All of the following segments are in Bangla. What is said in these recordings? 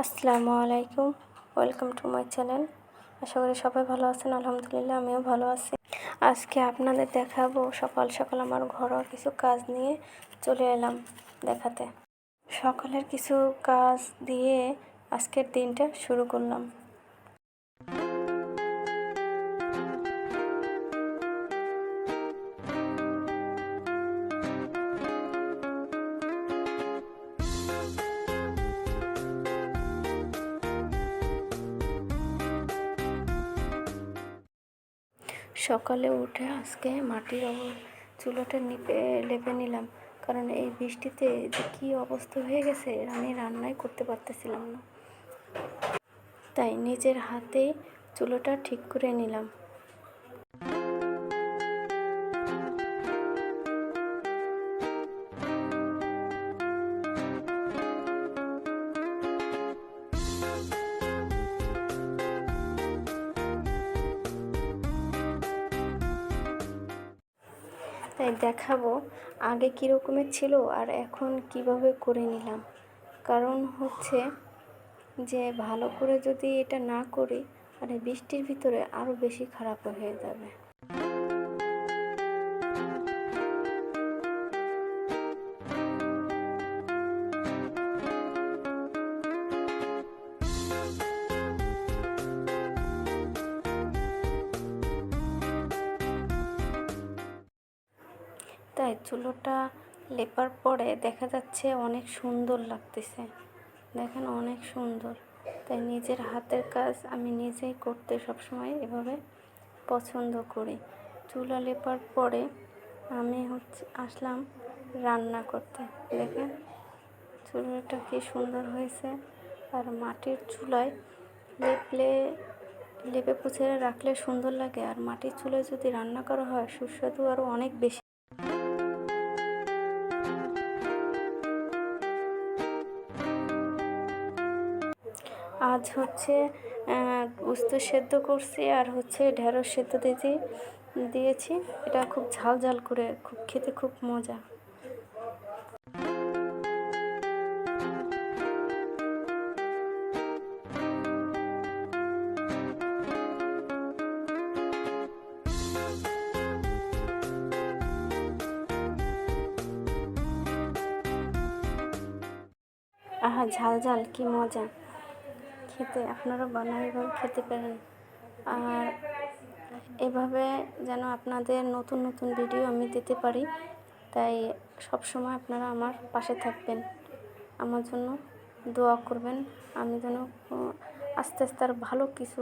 আসসালামু আলাইকুম, ওয়েলকাম টু মাই চ্যানেল। আশা করি সবাই ভালো আছেন। আলহামদুলিল্লাহ আমিও ভালো আছি। আজকে আপনাদের দেখাবো সকাল সকাল আমার ঘরোয়া কিছু কাজ নিয়ে চলে এলাম দেখাতে। সকালের কিছু কাজ দিয়ে আজকের দিনটা শুরু করলাম। সকালে উঠে আজকে মাটির চুলাটা লেপে নিলাম, কারণ এই বৃষ্টিতে যে কী অবস্থা হয়ে গেছে আমি রান্নাই করতে পারতেছিলাম না, তাই নিজের হাতেই চুলোটা ঠিক করে নিলাম। তাই দেখাবো আগে কী রকমের ছিল আর এখন কিভাবে করে নিলাম। কারণ হচ্ছে যে ভালো করে যদি এটা না করি মানে বৃষ্টির ভিতরে আরও বেশি খারাপ হয়ে যাবে। তাই চুলোটা লেপার পরে দেখা যাচ্ছে অনেক সুন্দর লাগতেছে, দেখেন অনেক সুন্দর। তাই নিজের হাতের কাজ আমি নিজেই করতে সবসময় এভাবে পছন্দ করি। চুলা লেপার পরে আমি আসলাম রান্না করতে। দেখেন চুলাটা কি সুন্দর হয়েছে। আর মাটির চুলায় লেপে পুছে রাখলে সুন্দর লাগে, আর মাটির চুলায় যদি রান্না করা হয় সুস্বাদু আরও অনেক বেশি। আজ হচ্ছে উস্ত সেদ্ধ করছি আর হচ্ছে ঢেঁড়স সেদ্ধ দিয়েছি। এটা খুব ঝাল ঝাল করে, খুব খেতে খুব মজা। আহা, ঝাল ঝাল কি মজা খেতে। আপনারা বানায় এভাবে খেতে পারেন। আর এভাবে যেন আপনাদের নতুন নতুন ভিডিও আমি দিতে পারি, তাই সব সময় আপনারা আমার পাশে থাকবেন, আমার জন্য দোয়া করবেন। আমি যেন আস্তে আস্তে আর ভালো কিছু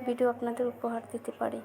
ভিডিও আপনাদের উপহার দিতে পারি।